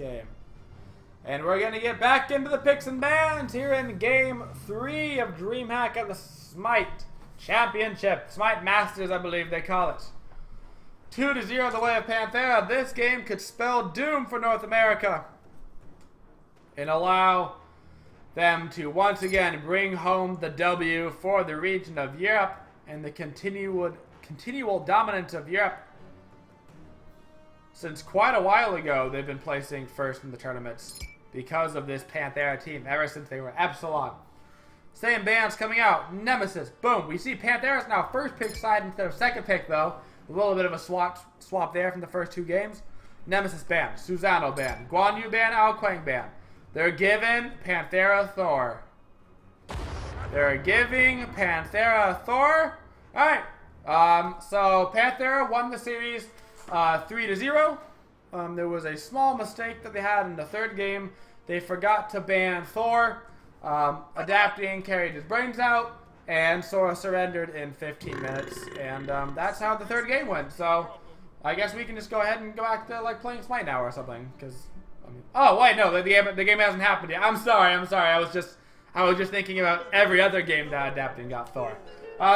game. And we're going to get back into the picks and bans here in Game 3 of DreamHack of the Smite Championship. Smite Masters, I believe they call it. 2-0 the way of Panthera. This game could spell doom for North America and allow them to once again bring home the W for the region of Europe and the continual dominance of Europe. Since quite a while ago, they've been placing first in the tournaments because of this Panthera team, ever since they were Epsilon. Same bands coming out. Nemesis, boom. We see Panthera's now first pick side instead of second pick, though. A little bit of a swap there from the first two games. Nemesis ban, Susano ban, Guan Yu ban, Alquang ban. They're giving Panthera Thor. They're giving Panthera Thor. Alright. So Panthera won the series 3-0. There was a small mistake that they had in the third game. They forgot to ban Thor. Adapting carried his brains out, and SOAR surrendered in 15 minutes. And that's how the third game went. So I guess we can just go ahead and go back to like playing Smite now or something. Because oh wait, no, the game hasn't happened yet. I'm sorry. I was just thinking about every other game that Adapting got Thor.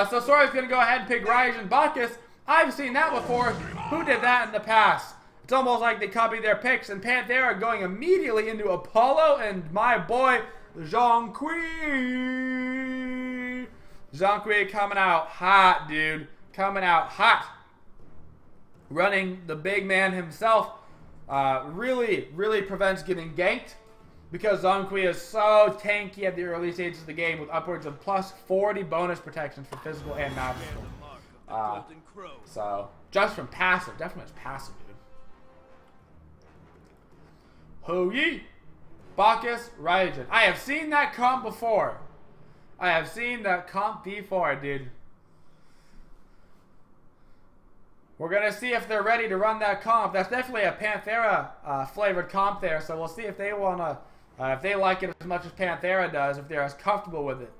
So SOAR is going to go ahead and pick Ryze and Bacchus. I've seen that before. Who did that in the past? It's almost like they copied their picks, and Panthera going immediately into Apollo and my boy Jean-Qui. Jean-Qui coming out hot, dude. Coming out hot. Running the big man himself. Really prevents getting ganked, because Jean-Qui is so tanky at the early stages of the game with upwards of plus 40 bonus protections for physical and magical. So just from passive, definitely passive, dude. Ho ye, Bacchus, Raijin. I have seen that comp before. Dude. We're gonna see if they're ready to run that comp. That's definitely a Panthera flavored comp there. So we'll see if they wanna, if they like it as much as Panthera does, if they're as comfortable with it.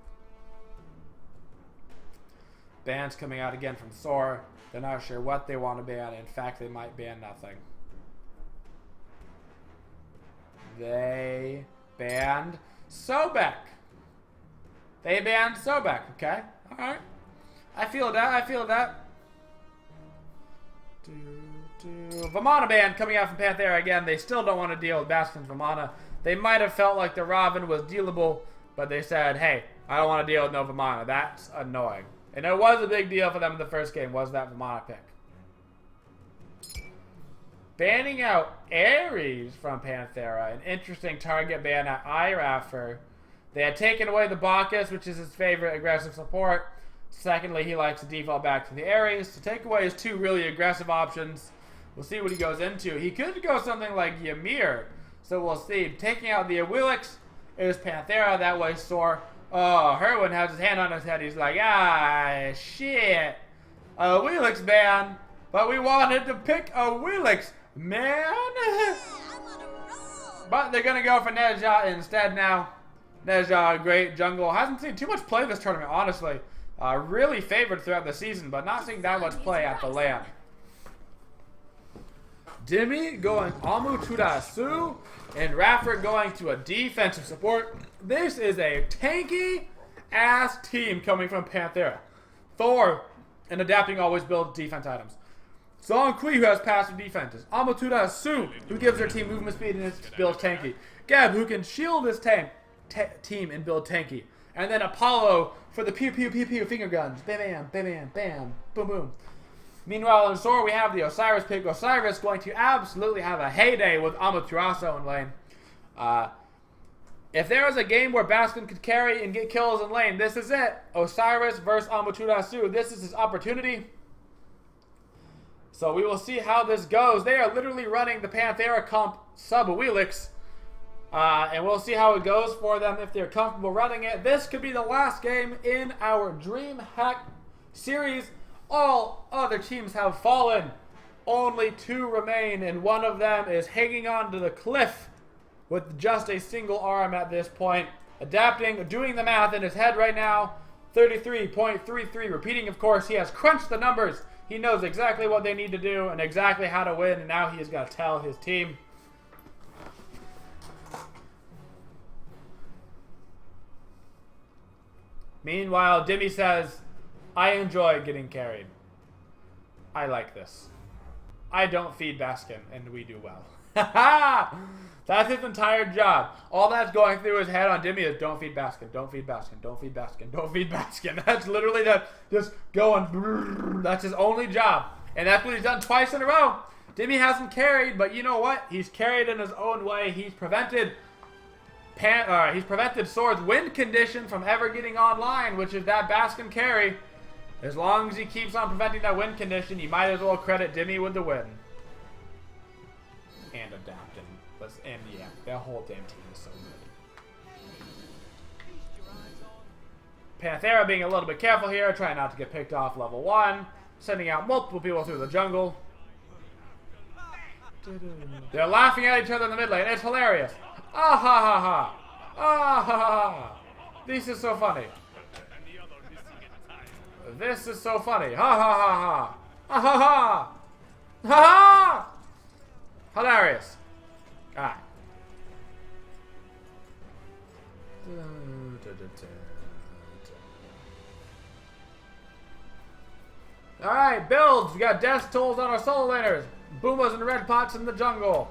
Bans coming out again from SOAR. They're not sure what they want to ban. In fact, they might ban nothing. They banned Sobek. Okay. Alright. I feel that. Vamana ban coming out from Panthera again. They still don't want to deal with Bastion's Vamana. They might have felt like the Raven was dealable, but they said, hey, I don't want to deal with no Vamana. That's annoying. And it was a big deal for them in the first game, was that Vamana pick. Banning out Ares from Panthera, an interesting target ban at Iraffer. They had taken away the Bacchus, which is his favorite aggressive support. Secondly, he likes to default back to the Ares. To take away his two really aggressive options, we'll see what he goes into. He could go something like Ymir, so we'll see. Taking out the Awilix is Panthera, that way SOAR. Oh, Herwin has his hand on his head. He's like, ah, shit. Awilix ban, but we wanted to pick Awilix, man. But they're going to go for Nezha instead now. Nezha, great jungle. Hasn't seen too much play this tournament, honestly. Really favored throughout the season, but not seeing that much play at the LAN. Dimi going Amaterasu, and Rafford going to a defensive support. This is a tanky-ass team coming from Panthera. Thor and Adapting always build defense items. Jean-Qui, who has passive defenses. Amaterasu, who gives their team movement speed and builds tanky. Geb, who can shield his team and build tanky. And then Apollo for the pew pew pew pew finger guns. Bam bam bam bam bam boom boom. Meanwhile in SOAR we have the Osiris pick. Osiris going to absolutely have a heyday with Amaterasu in lane. If there is a game where Bastion could carry and get kills in lane, this is it. Osiris versus Amaterasu. This is his opportunity. So we will see how this goes. They are literally running the Panthera comp sub-Awilix. And we'll see how it goes for them if they're comfortable running it. This could be the last game in our DreamHack series. All other teams have fallen. Only two remain, and one of them is hanging on to the cliff with just a single arm at this point. Adapting, doing the math in his head right now. 33.33. Repeating, of course, he has crunched the numbers. He knows exactly what they need to do and exactly how to win, and now he has got to tell his team. Meanwhile, Dimmy says, I enjoy getting carried. I like this. I don't feed Baskin, and we do well. That's his entire job. All that's going through his head on Dimmy is don't feed Baskin, don't feed Baskin, don't feed Baskin, don't feed Baskin. That's literally that, just going. That's his only job. And that's what he's done twice in a row. Dimmy hasn't carried, but you know what? He's carried in his own way. He's prevented SOAR's win condition from ever getting online, which is that Baskin carry. As long as he keeps on preventing that win condition, you might as well credit Dimmy with the win. And adapting. And yeah, that whole damn team is so good. Panthera being a little bit careful here, trying not to get picked off level 1. Sending out multiple people through the jungle. They're laughing at each other in the mid lane. It's hilarious. Ah ha ha ha. Ah ha ha ha. This is so funny. This is so funny. Ha ha ha ha. Ha ha ha. Ha ha. Hilarious. Alright. Alright, builds. We got death tools on our solo laners. Boomas and red pots in the jungle.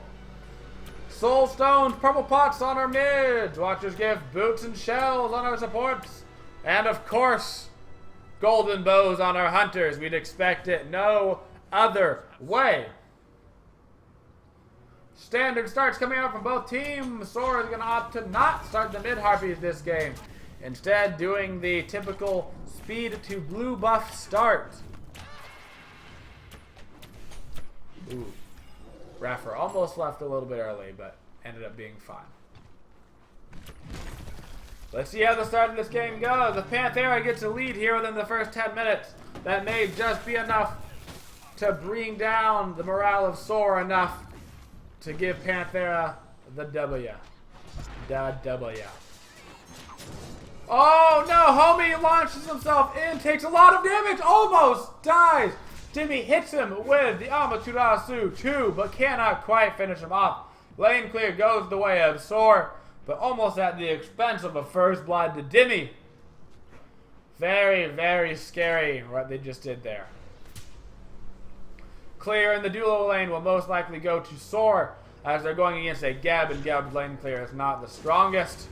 Soul stones, purple pots on our mids. Watchers give boots and shells on our supports. And of course, golden bows on our hunters. We'd expect it no other way. Standard starts coming out from both teams. SOAR is going to opt to not start the mid Harpies this game. Instead, doing the typical speed to blue buff start. Ooh. Raffer almost left a little bit early, but ended up being fine. Let's see how the start of this game goes. If Panthera gets a lead here within the first 10 minutes, that may just be enough to bring down the morale of SOAR enough to give Panthera the W. The W. Oh no, homie launches himself in, takes a lot of damage, almost dies. Dimmy hits him with the Amaterasu 2, but cannot quite finish him off. Lane clear goes the way of SOAR, but almost at the expense of a first blood to Dimmy. Very, very scary what they just did there. Clear in the duo lane will most likely go to SOAR as they're going against a Geb, and Geb's lane clear is not the strongest.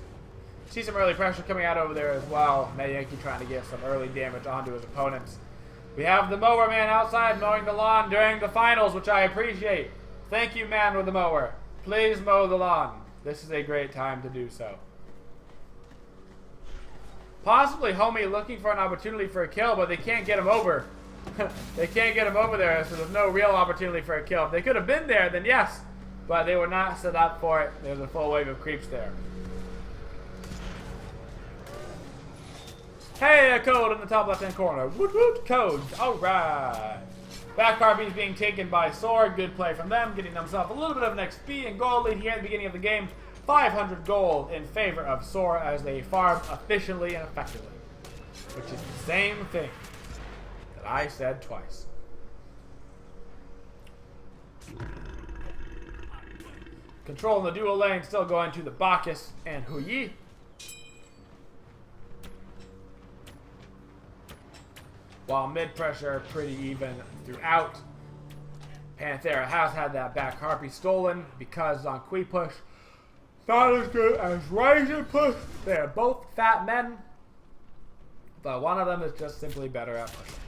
See some early pressure coming out over there as well. Yankee trying to get some early damage onto his opponents. We have the mower man outside mowing the lawn during the finals, which I appreciate. Thank you, man with the mower. Please mow the lawn. This is a great time to do so. Possibly homie looking for an opportunity for a kill, but they can't get him over. They can't get him over there, so there's no real opportunity for a kill. If they could have been there, then yes. But they were not set up for it. There's a full wave of creeps there. Hey, a code in the top left-hand corner. Woot woot, codes. Alright. Back Harpies being taken by SOAR. Good play from them, getting themselves a little bit of an XP and gold lead here at the beginning of the game. 500 gold in favor of SOAR as they farm efficiently and effectively. Which is the same thing that I said twice. Controlling the dual lane, still going to the Bacchus and Huyi. While mid pressure pretty even throughout. Panthera has had that back Harpy stolen because on Qui push, not as good as Ryzen push. They are both fat men, but one of them is just simply better at pushing.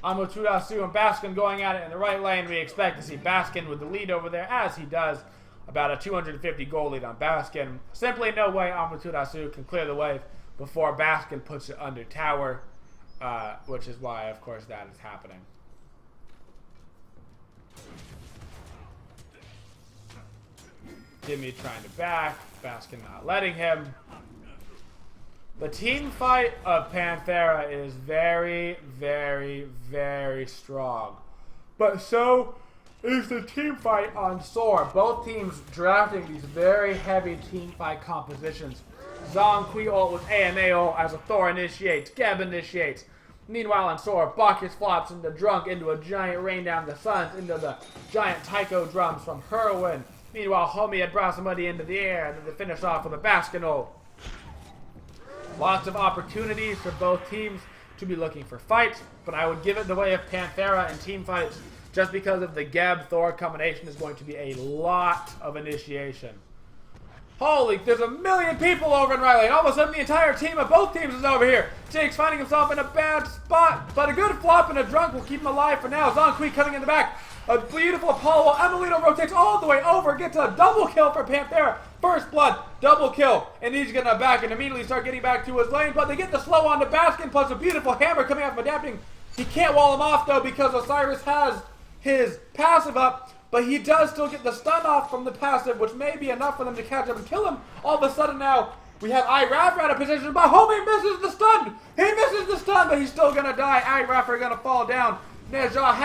Amaterasu and Baskin going at it in the right lane. We expect to see Baskin with the lead over there, as he does. About a 250 goal lead on Baskin. Simply no way Amaterasu can clear the wave before Baskin puts it under tower, which is why, of course, that is happening. Dimmy trying to back, Baskin not letting him. The team fight of Panthera is very, very, very strong. But so is the team fight on SOAR. Both teams drafting these very heavy team fight compositions. Zhong Kui ult with AMA ult as a Thor initiates. Geb initiates. Meanwhile, on SOAR, Bacchus flops into Drunk, into a giant rain down the suns, into the giant taiko drums from Herwin. Meanwhile, Homie had Brasamudi into the air, and then they finish off with a Baskin ult. Lots of opportunities for both teams to be looking for fights, but I would give it the way of Panthera and team fights just because of the Geb-Thor combination is going to be a lot of initiation. Holy, there's a million people over in Riley, and all of a sudden the entire team of both teams is over here. Jake's finding himself in a bad spot, but a good flop and a drunk will keep him alive for now. Zhong Kui coming in the back. A beautiful Apollo while Emilito rotates all the way over, gets a double kill for Panthera. First blood, double kill, and he's gonna back and immediately start getting back to his lane, but they get the slow on to Baskin, plus a beautiful hammer coming out from adapting. He can't wall him off though because Osiris has his passive up, but he does still get the stun off from the passive, which may be enough for them to catch up and kill him. All of a sudden now, we have Iraf out of position, but Homie misses the stun! He misses the stun, but he's still gonna die. Iraf are gonna fall down. Neja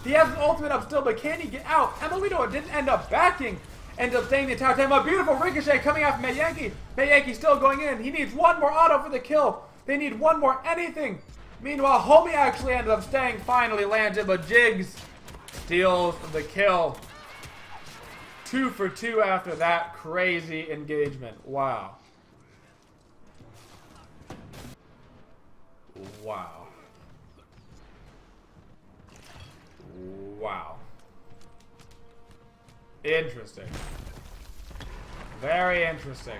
he has an ultimate up still, but can he get out? Emilito didn't end up backing, ended up staying the entire time. A beautiful ricochet coming out from Mayanki. Mayanki still going in. He needs one more auto for the kill. They need one more anything. Meanwhile, Homie actually ended up staying, finally landed, but Jigs steals the kill. 2 for 2 after that crazy engagement. Wow. Wow. Wow. Interesting. Very interesting.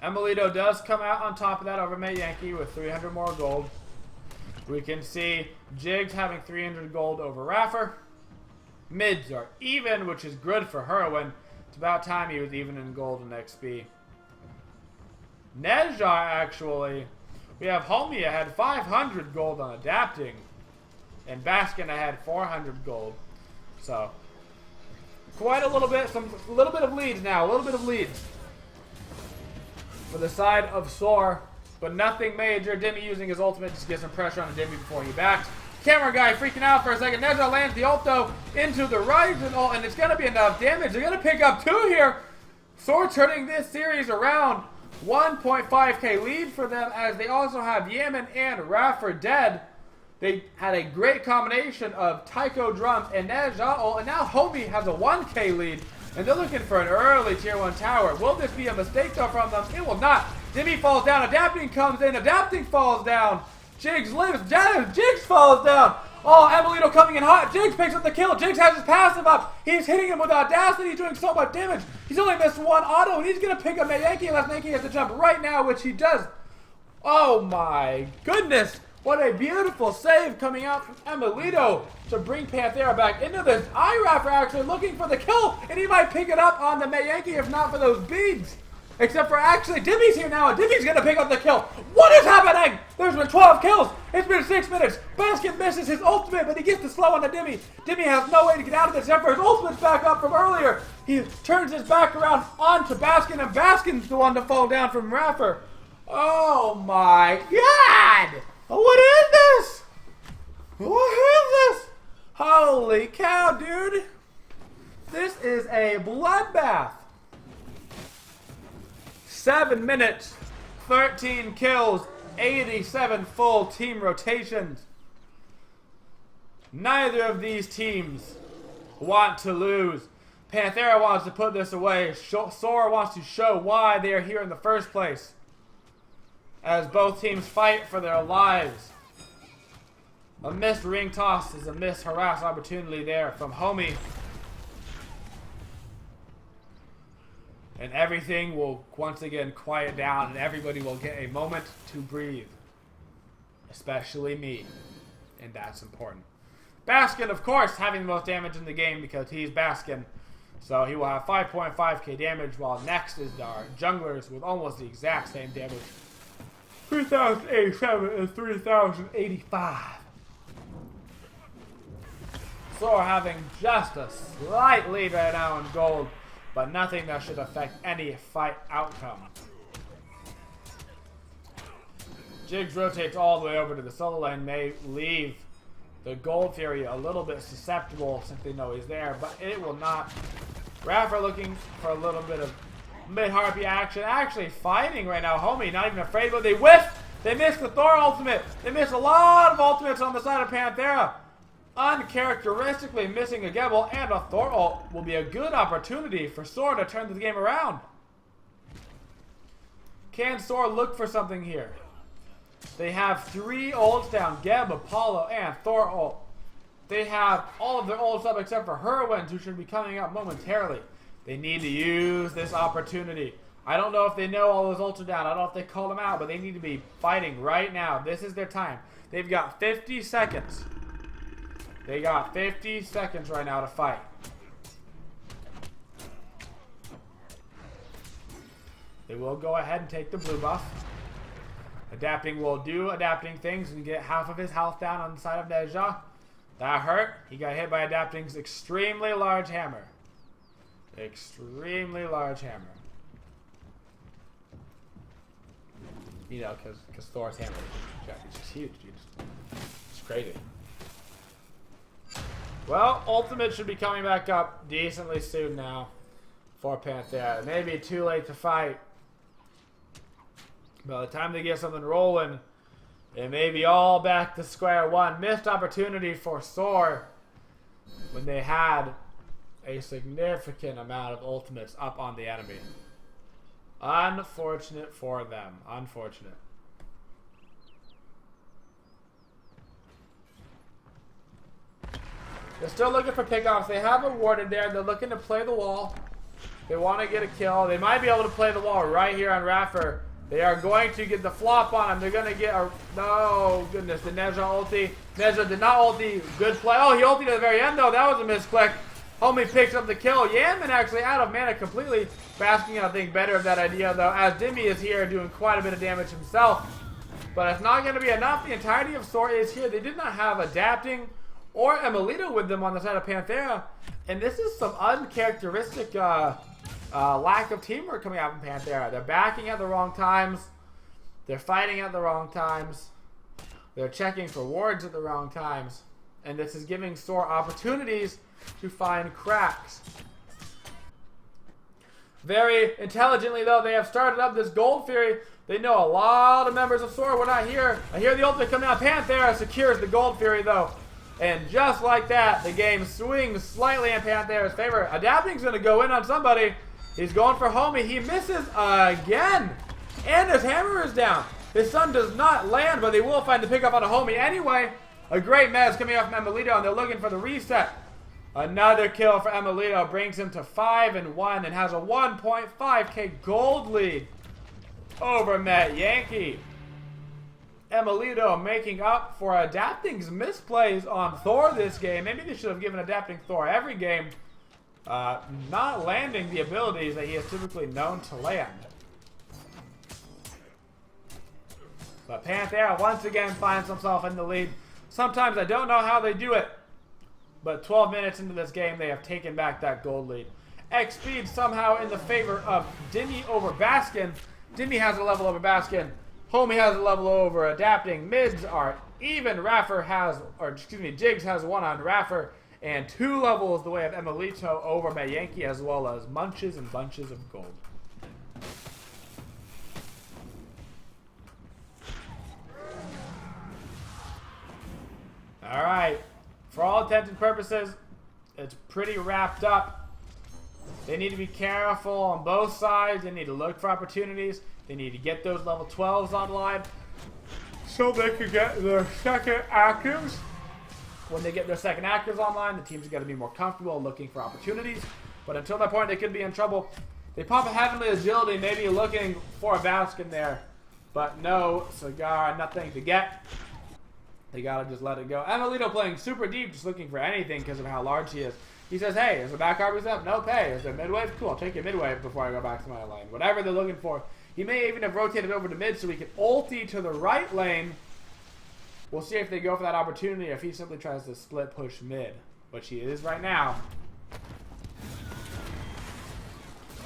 Emilito does come out on top of that over Mayanki with 300 more gold. We can see Jigs having 300 gold over Raffer. Mids are even, which is good for Herwin. It's about time he was even in gold and XP. Neja actually, we have Homie had 500 gold on adapting. And Baskin had 400 gold. So, quite a little bit of leads now. A little bit of leads for the side of SOAR, but nothing major. Demi using his ultimate just to get some pressure on Demi before he backs. Camera guy freaking out for a second. Neja lands the ult though into the Ryzen ult, and it's going to be enough damage. They're going to pick up 2 here. SOAR turning this series around. 1.5k lead for them as they also have Yaman and Raffer dead. They had a great combination of Taiko Drum and Neja ult, and now Homie has a 1k lead, and they're looking for an early tier 1 tower. Will this be a mistake though from them? It will not. Demi falls down, adapting comes in, adapting falls down. Jigs lives, Jigs falls down. Oh, Emilito coming in hot. Jigs picks up the kill. Jigs has his passive up. He's hitting him with audacity. He's doing so much damage. He's only missed 1 auto, and he's going to pick up Mayanki unless Mayanki has to jump right now, which he does. Oh my goodness. What a beautiful save coming out from Emilito to bring Panthera back into this. Iraf are actually looking for the kill, and he might pick it up on the Mayanki if not for those beads. Except for actually, Demi's here now, and Demi's going to pick up the kill. What is happening? There's been 12 kills. It's been 6 minutes. Baskin misses his ultimate, but he gets the slow on the Demi. Demi has no way to get out of this except for his ultimate's back up from earlier. He turns his back around onto Baskin, and Baskin's the one to fall down from Raffer. Oh my God! What is this? What is this? Holy cow, dude. This is a bloodbath. 7 minutes, 13 kills, 87 full team rotations. Neither of these teams want to lose. Panthera wants to put this away. SOAR wants to show why they are here in the first place, as both teams fight for their lives. A missed ring toss is a missed harass opportunity there from Homie. And everything will once again quiet down and everybody will get a moment to breathe. Especially me. And that's important. Baskin, of course, having the most damage in the game because he's Baskin. So he will have 5.5k damage, while next is our junglers with almost the exact same damage. 3,087 and 3,085. SOAR having just a slight lead right now in gold, but nothing that should affect any fight outcome. Jigs rotates all the way over to the solo lane, may leave the Gold Fury a little bit susceptible since they know he's there, but it will not. Raffer looking for a little bit of mid-harpy action. Actually fighting right now. Homie, not even afraid, but they whiff. They missed the Thor ultimate. They missed a lot of ultimates on the side of Panthera. Uncharacteristically missing a Gebel and a Thor ult will be a good opportunity for SOAR to turn the game around. Can SOAR look for something here? They have 3 ults down. Geb, Apollo, and Thor ult. They have all of their ults up except for Hurwins, who should be coming up momentarily. They need to use this opportunity. I don't know if they know all those ults are down. I don't know if they call them out, but they need to be fighting right now. This is their time. They've got 50 seconds. They got 50 seconds right now to fight. They will go ahead and take the blue buff. Adapting will do adapting things and get half of his health down on the side of Neja. That hurt. He got hit by Adapting's extremely large hammer. Extremely large hammer. You know, because Thor's hammer is just huge, dude. It's crazy. Well, ultimate should be coming back up decently soon now for Panthera. It may be too late to fight. By the time they get something rolling, it may be all back to square one. Missed opportunity for SOAR when they had a significant amount of ultimates up on the enemy. Unfortunate for them. Unfortunate. They're still looking for pickoffs. They have a warded there. They're looking to play the wall. They want to get a kill. They might be able to play the wall right here on Raffer. They are going to get the flop on him. They're going to get a... No, goodness. The Neja ulti. Neja did not ulti. Good play. Oh, he ultied at the very end, though. That was a misclick. Homie picks up the kill. Yanman actually out of mana completely. Basking, I think, better of that idea, though, as Dimmy is here doing quite a bit of damage himself. But it's not going to be enough. The entirety of SOAR is here. They did not have Adapting or Emilito with them on the side of Panthera. And this is some uncharacteristic lack of teamwork coming out from Panthera. They're backing at the wrong times. They're fighting at the wrong times. They're checking for wards at the wrong times. And this is giving SOAR opportunities to find cracks. Very intelligently, though, they have started up this Gold Fury. They know a lot of members of SOAR were not here. I hear the ultimate coming out. Panthera secures the Gold Fury, though. And just like that, the game swings slightly in Panthera's favor. Adapting's going to go in on somebody. He's going for Homie. He misses again. And his hammer is down. His sun does not land, but they will find the pickup on a Homie anyway. A great mess coming out from Emilito, and they're looking for the reset. Another kill for Emilito brings him to 5-1 and has a 1.5k gold lead over Matt Yankee. Emilito making up for Adapting's misplays on Thor this game. Maybe they should have given Adapting Thor every game. Not landing the abilities that he is typically known to land. But Panthera once again finds himself in the lead. Sometimes I don't know how they do it. But 12 minutes into this game, they have taken back that gold lead. X-Speed somehow in the favor of Dimmy over Baskin. Dimmy has a level over Baskin. Homie has a level over Adapting. Mids are even. Raffer has, or excuse me, Jigs has one on Raffer. And 2 levels the way of Emilito over Mayanki, as well as munches and bunches of gold. Alright. For all intents and purposes, it's pretty wrapped up. They need to be careful on both sides. They need to look for opportunities. They need to get those level 12s online so they can get their second actives. When they get their second actives online, the team's got to be more comfortable looking for opportunities. But until that point, they could be in trouble. They pop a Heavenly Agility, maybe looking for a Baskin there. But no cigar, nothing to get. They got to just let it go. Emilito playing super deep, just looking for anything because of how large he is. He says, hey, is the back RB up? Nope. Hey, is there mid-wave? Cool, I'll take your mid-wave before I go back to my lane. Whatever they're looking for. He may even have rotated over to mid so he can ulti to the right lane. We'll see if they go for that opportunity or if he simply tries to split push mid, which he is right now.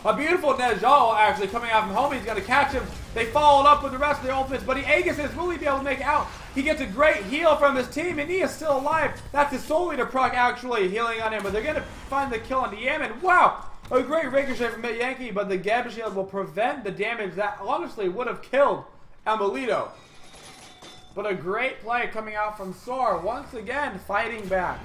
A beautiful Nejal actually coming out from home. He's going to catch him. They followed up with the rest of the ultimates, but Aegis will he be able to make it out? He gets a great heal from his team, and he is still alive. That's his soul leader proc actually healing on him, but they're going to find the kill on the Yaman. Wow! A great ricochet from Yankee, but the Gab shield will prevent the damage that honestly would have killed Amelito. But a great play coming out from SOAR, once again fighting back.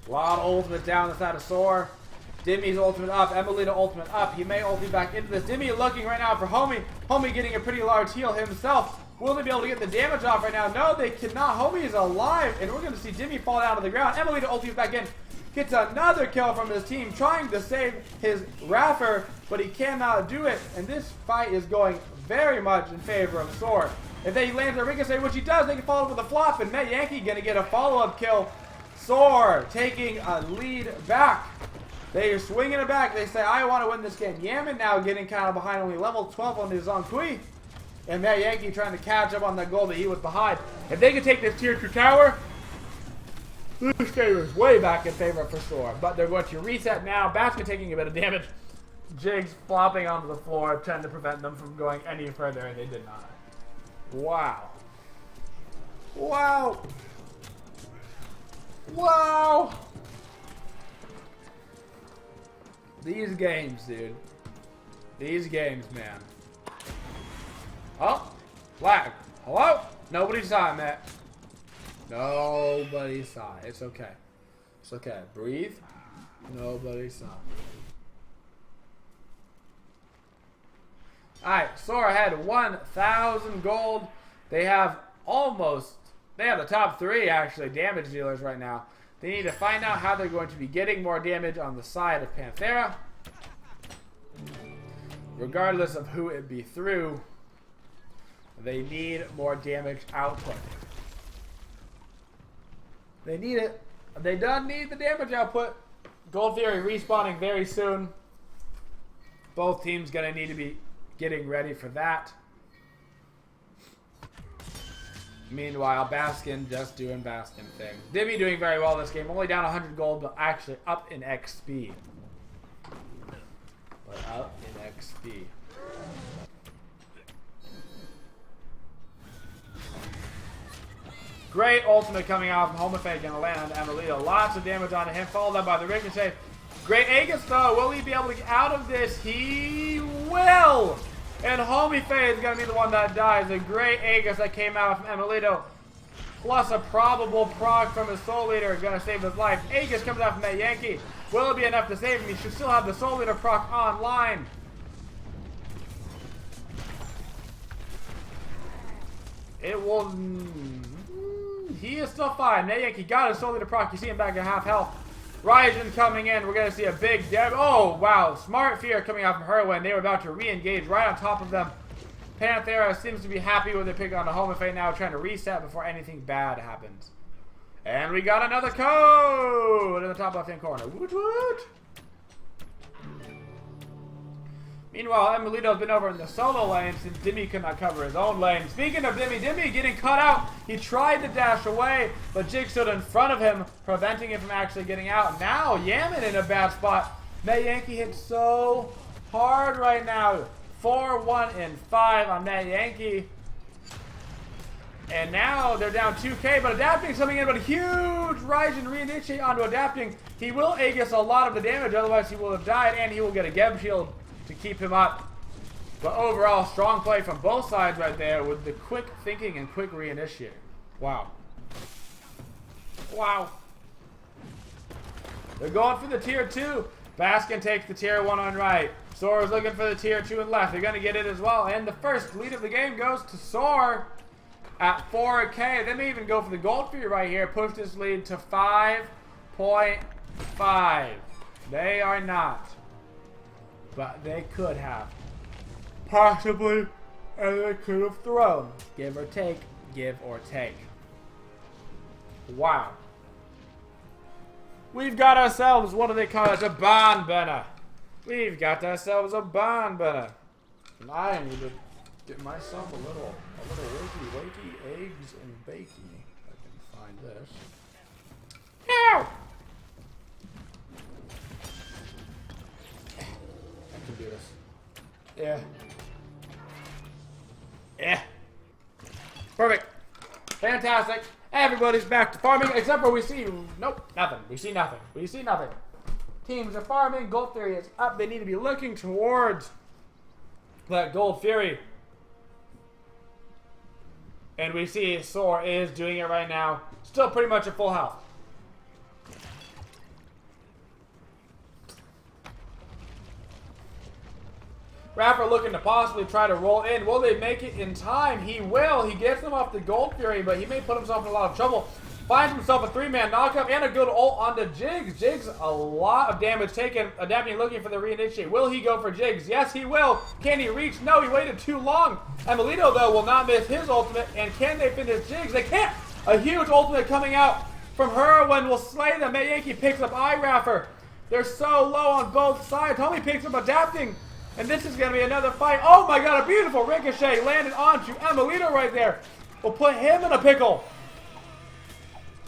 A lot of ultimate down the side of SOAR. Dimmy's ultimate up, Amelito ultimate up. He may ulti back into this. Dimmy looking right now for Homie. Homie getting a pretty large heal himself. Will they be able to get the damage off right now? No, they cannot. Homie is alive, and we're going to see Dimmy fall down to the ground. Amelito ulti back in. Gets another kill from his team, trying to save his Raffer, but he cannot do it. And this fight is going very much in favor of SOAR. If they land a ricochet, which he does, they can follow with a flop, and Met Yankee going to get a follow-up kill. SOAR taking a lead back. They are swinging it back. They say, I want to win this game. Yaman now getting kind of behind, only level 12 on his Kui. And Met Yankee trying to catch up on that goal that he was behind. If they can take this tier 2 tower, this game is way back in favor for SOAR. But they're going to reset now. Basket taking a bit of damage. Jigs flopping onto the floor, trying to prevent them from going any further, and they did not. Wow. Wow. Wow. These games, dude. These games, man. Oh, flag. Hello? Nobody saw it, Matt. Nobody saw it. It's okay. It's okay. Breathe. Nobody saw it. Alright, SOAR had 1,000 gold. They have the top 3 actually damage dealers right now. They need to find out how they're going to be getting more damage on the side of Panthera. Regardless of who it be through, they need more damage output. They need it. They don't need the damage output. Gold Theory respawning very soon. Both teams going to need to be getting ready for that. Meanwhile, Baskin just doing Baskin things. Dimmy doing very well this game. Only down 100 gold, but actually up in XP. But up in XP. Great ultimate coming out from Homifade. Gonna land on Amelito. Lots of damage on him. Followed up by the ricochet. Great Aegis though. Will he be able to get out of this? He will! And Homifade is going to be the one that dies. A great Aegis that came out from Amelito. Plus a probable proc from his Soul Leader. Going to save his life. Aegis comes out from that Yankee. Will it be enough to save him? He should still have the Soul Leader proc online. It will... He is still fine. That Yankee got his Soul Leader proc. You see him back at half health. Raijin coming in. We're going to see a big deb. Oh, wow. Smart Fear coming out from Herwin. They were about to re-engage right on top of them. Panthera seems to be happy with their pick on the Homifade now, trying to reset before anything bad happens. And we got another code in the top left-hand corner. Woot woot. Meanwhile, Amelito's been over in the solo lane since Dimmy could not cover his own lane. Speaking of Dimmy, Dimmy getting cut out. He tried to dash away, but Jig stood in front of him, preventing him from actually getting out. Now, Yaman in a bad spot. Met Yankee hit so hard right now. 4-1-5 on Met Yankee. And now they're down 2k, but Adapting's coming in, but a huge Raijin re-initiate onto Adapting. He will Aegis a lot of the damage, otherwise he will have died, and he will get a Geb shield to keep him up. But overall, strong play from both sides right there with the quick thinking and quick reinitiate. Wow. Wow. They're going for the tier 2. Baskin takes the tier 1 on right. SOAR is looking for the tier 2 and left. They're going to get it as well. And the first lead of the game goes to SOAR at 4k. They may even go for the gold for you right here. Push this lead to 5.5. They are not. But they could have. Possibly. And they could have thrown. Give or take. Give or take. Wow. We've got ourselves, what do they call it? A barnburner. We've got ourselves a barnburner. And I need to get myself a little wakey eggs and bacon. If I can find this. Ow! Can do this. Yeah. Yeah. Perfect. Fantastic. Everybody's back to farming, except for we see, nope, nothing. We see nothing. We see nothing. Teams are farming. Gold Fury is up. They need to be looking towards that Gold Fury. And we see SOAR is doing it right now. Still pretty much at full health. Raffer looking to possibly try to roll in. Will they make it in time? He will. He gets them off the Gold Fury, but he may put himself in a lot of trouble. Finds himself a 3-man knockup and a good ult onto Jigs. Jigs, a lot of damage taken. Adapting, looking for the reinitiate. Will he go for Jigs? Yes, he will. Can he reach? No, he waited too long. And Melito, though, will not miss his ultimate. And can they finish Jigs? They can't. A huge ultimate coming out from Heroin will slay them. Matt Yankee picks up Raffer. They're so low on both sides. Homie picks up Adapting. And this is going to be another fight. Oh my god, a beautiful ricochet landed onto Amelito right there. We'll put him in a pickle.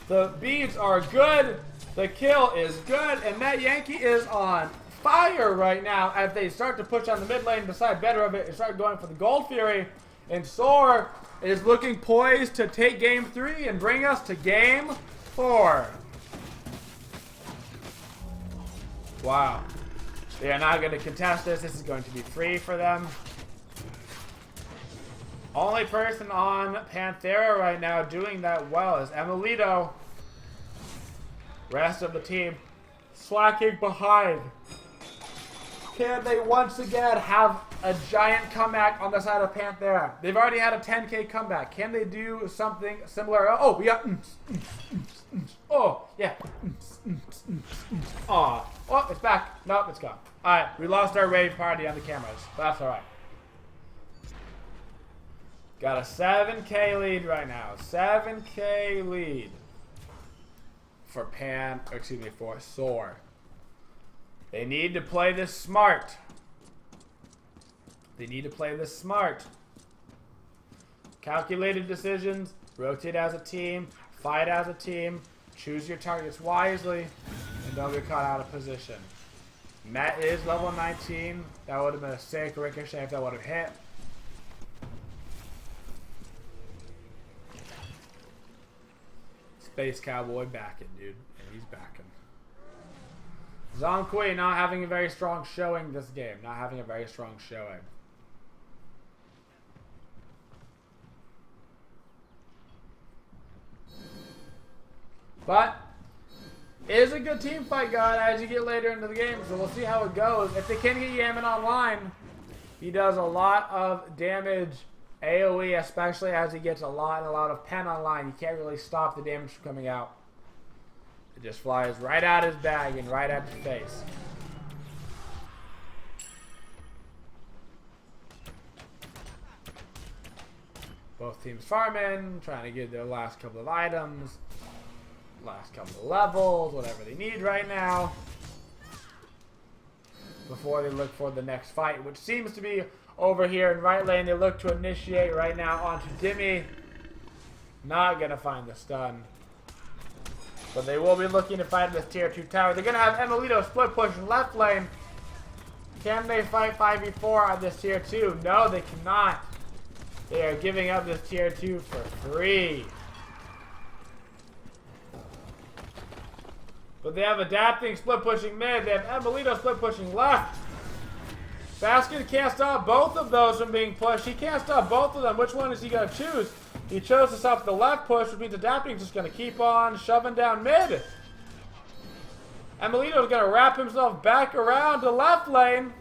The beads are good. The kill is good. And Matt Yankee is on fire right now as they start to push on the mid lane, decide better of it, and start going for the Gold Fury. And SOAR is looking poised to take game 3 and bring us to game 4. Wow. They are not going to contest this. This is going to be free for them. Only person on Panthera right now doing that well is Amelito. Rest of the team slacking behind. Can they once again have a giant comeback on the side of Panthera? They've already had a 10k comeback. Can they do something similar? Oh, we got... Oh, yeah. Oh, it's back. Nope, it's gone. Alright, we lost our rave party on the cameras. But that's alright. Got a 7k lead right now. 7k lead. For for SOAR. They need to play this smart. They need to play this smart. Calculated decisions. Rotate as a team. Fight as a team. Choose your targets wisely. And don't get caught out of position. Matt is level 19. That would have been a sick ricochet if that would have hit. Space Cowboy backing, dude. And he's backing. Zonkui not having a very strong showing this game. Not having a very strong showing. But it is a good team fight, God, as you get later into the game. So we'll see how it goes. If they can get Yaman online, he does a lot of damage AoE, especially as he gets a lot of pen online. You can't really stop the damage from coming out. It just flies right out his bag and right at your face. Both teams farming, trying to get their last couple of items, last couple of levels, whatever they need right now, before they look for the next fight, which seems to be over here in right lane. They look to initiate right now onto Dimmy. Not going to find the stun. But they will be looking to fight this tier 2 tower. They're going to have Amelito split push in left lane. Can they fight 5v4 on this tier 2? No, they cannot. They are giving up this tier 2 for free. But they have Adapting split pushing mid. They have Amelito split pushing left. Baskin can't stop both of those from being pushed. He can't stop both of them. Which one is he going to choose? He chose to stop the left push, which means Adapting is just going to keep on shoving down mid. Amelito is going to wrap himself back around to left lane.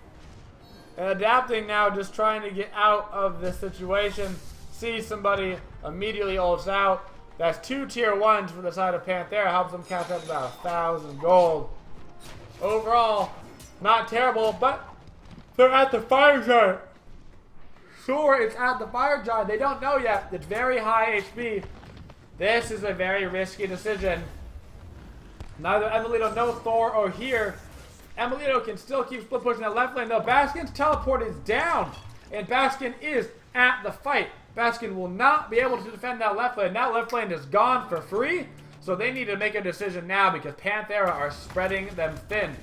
And Adapting now just trying to get out of this situation. Sees somebody, immediately ults out. That's 2 tier 1s for the side of Panthera. Helps them catch up about 1,000 gold. Overall, not terrible, but they're at the fire giant. Sure, it's at the fire giant. They don't know yet. It's very high HP. This is a very risky decision. Neither Amelito, no Thor, or here. Amelito can still keep split pushing that left lane, though. Baskin's teleport is down, and Baskin is at the fight. Baskin will not be able to defend that left lane. That left lane is gone for free, so they need to make a decision now because Panthera are spreading them thin.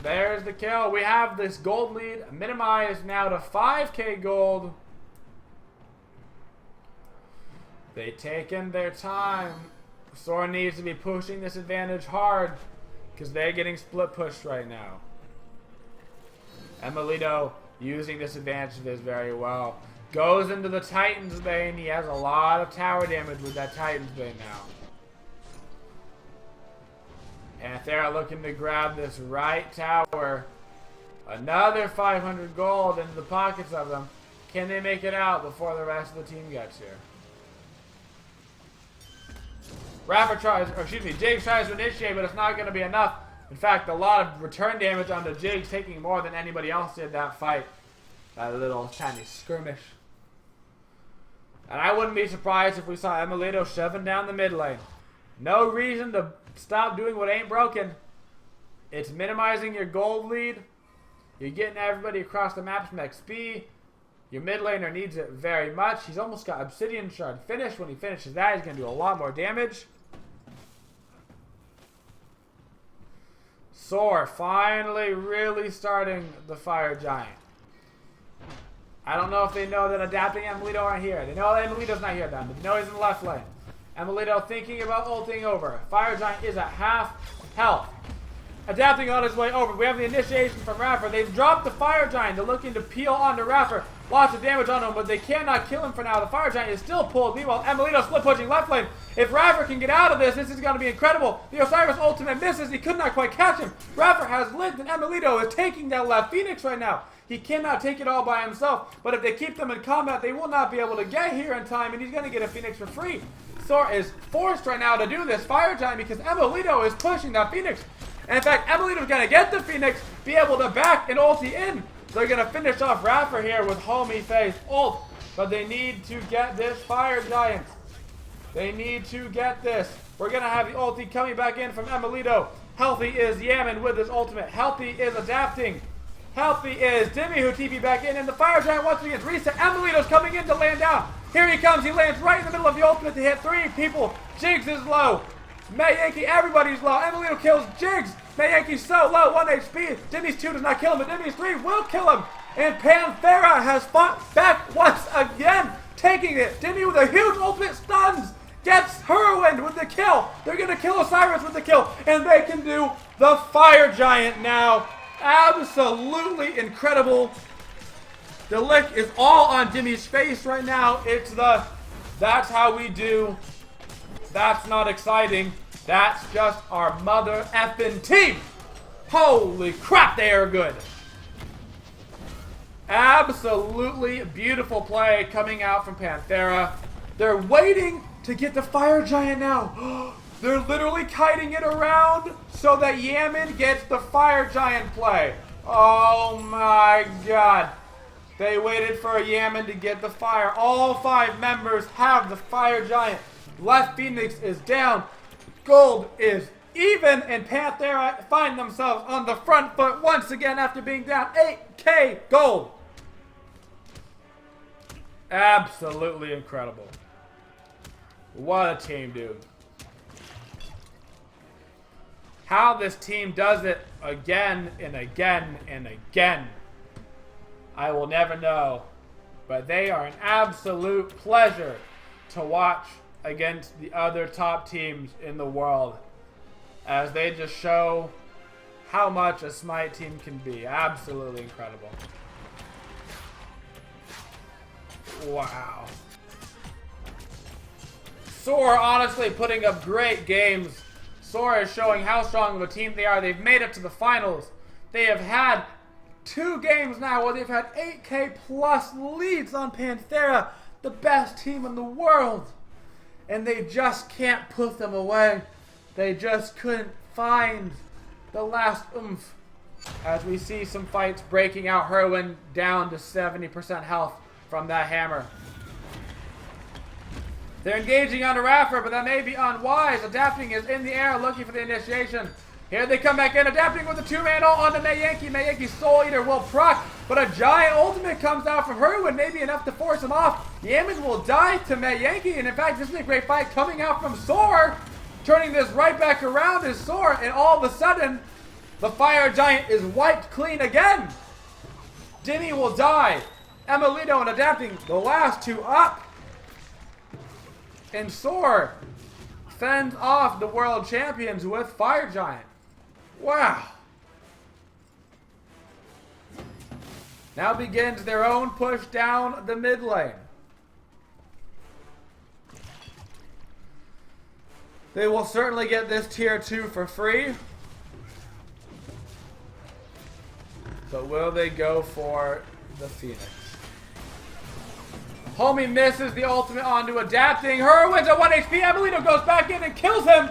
There's the kill. We have this gold lead minimized now to 5k gold. They taken their time. SOAR needs to be pushing this advantage hard because they're getting split pushed right now. Emilito using this advantage of this very well. Goes into the Titan's Bane. He has a lot of tower damage with that Titan's Bane now. Panthera looking to grab this right tower. Another 500 gold into the pockets of them. Can they make it out before the rest of the team gets here? Jigs tries to initiate, but it's not going to be enough. In fact, a lot of return damage onto Jigs, taking more than anybody else did that fight. That little tiny skirmish. And I wouldn't be surprised if we saw Emilito shoving down the mid lane. No reason to stop doing what ain't broken. It's minimizing your gold lead. You're getting everybody across the map some XP. Your mid laner needs it very much. He's almost got Obsidian Shard finished. When he finishes that, he's going to do a lot more damage. SOAR finally really starting the Fire Giant. I don't know if they know that adapting Emilito aren't here. They know that Emilito's not here then. They know he's in the left lane. Emilito thinking about ulting over. Fire Giant is at half health. Adapting on his way over. We have the initiation from Raffer. They've dropped the Fire Giant. They're looking to peel onto Raffer. Lots of damage on him, but they cannot kill him for now. The Fire Giant is still pulled. Meanwhile, Emilito split pushing left lane. If Raffer can get out of this, this is going to be incredible. The Osiris ultimate misses. He could not quite catch him. Raffer has lived, and Emilito is taking that left Phoenix right now. He cannot take it all by himself, but if they keep them in combat, they will not be able to get here in time, and he's going to get a Phoenix for free. SOAR is forced right now to do this Fire Giant because Emilito is pushing that Phoenix. And in fact, Emilito's going to get the Phoenix, be able to back and ulti in. They're going to finish off Raffer here with Homie Face ult, but they need to get this Fire Giant. They need to get this. We're going to have the ulti coming back in from Emilito. Healthy is Yaman with his ultimate. Healthy is adapting. Healthy is Dimmy who TP back in, and the Fire Giant once again reset. Emilito's coming in to land down. Here he comes. He lands right in the middle of the ultimate to hit 3 people. Jigs is low. Mayanki, everybody's low. Emilito kills Jigs. Mayanki's so low, 1 HP. Dimmy's 2 does not kill him, but Dimmy's 3 will kill him. And Panthera has fought back once again, taking it. Dimmy with a huge ultimate stuns. Gets Whirlwind with the kill. They're going to kill Osiris with the kill. And they can do the Fire Giant now. Absolutely incredible. The lick is all on Dimmy's face right now. It's the, that's how we do. That's not exciting. That's just our mother effing team. Holy crap, they are good. Absolutely beautiful play coming out from Panthera. They're waiting to get the Fire Giant now. They're literally kiting it around so that Yaman gets the Fire Giant play. Oh my god. They waited for Yaman to get the fire. All 5 members have the Fire Giant. Left Phoenix is down. Gold is even, and Panthera find themselves on the front foot once again after being down 8k gold. Absolutely incredible. What a team, dude. How this team does it again and again and again, I will never know. But they are an absolute pleasure to watch against the other top teams in the world, as they just show how much a Smite team can be. Absolutely incredible. Wow. SOAR honestly putting up great games. SOAR is showing how strong of a team they are. They've made it to the finals. They have had 2 games now where they've had 8k plus leads on Panthera, the best team in the world. And they just can't put them away. They just couldn't find the last oomph. As we see some fights breaking out, Herwin down to 70% health from that hammer. They're engaging on a Raffer, but that may be unwise. Adapting is in the air looking for the initiation. Here they come back in, adapting with a 2-man ult onto Mayanki. Mayanki's Soul Eater will proc, but a giant ultimate comes out from Herwin, maybe enough to force him off. Yaman will die to Mayanki, and in fact, this is a great fight coming out from SOAR. Turning this right back around is SOAR, and all of a sudden, the Fire Giant is wiped clean again. Dimmy will die. Emilito and adapting, the last 2 up. And SOAR fends off the world champions with Fire Giant. Wow. Now begins their own push down the mid lane. They will certainly get this tier 2 for free. But will they go for the Phoenix? Homie misses the ultimate onto Adapting. Herwin's at 1 HP. Amelino goes back in and kills him.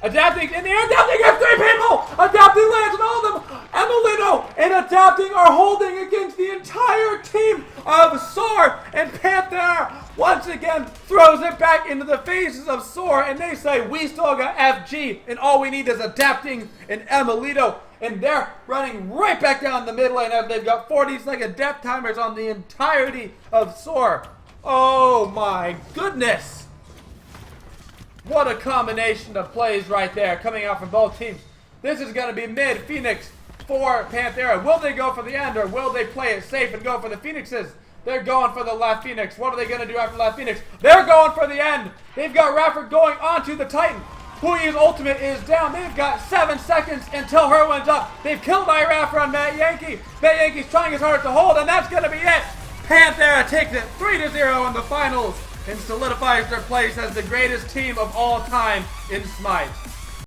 Adapting in the air. Adapting has 3 people. Adapting lands on all of them. Amelino and Adapting are holding against the entire team of SOAR. And Panthera once again throws it back into the faces of SOAR. And they say, we still got FG. And all we need is Adapting and Amelino. And they're running right back down the mid lane as they've got 40-second death timers on the entirety of SOAR. Oh my goodness. What a combination of plays right there coming out from both teams. This is going to be mid Phoenix for Panthera. Will they go for the end or will they play it safe and go for the Phoenixes? They're going for the left Phoenix. What are they going to do after left Phoenix? They're going for the end. They've got Rafford going onto the Titan. Puyi's ultimate is down. They've got 7 seconds until her wins up. They've killed Irafra on Matt Yankee. Matt Yankee's trying his hardest to hold, and that's going to be it. Panthera takes it 3-0 in the finals and solidifies their place as the greatest team of all time in Smite.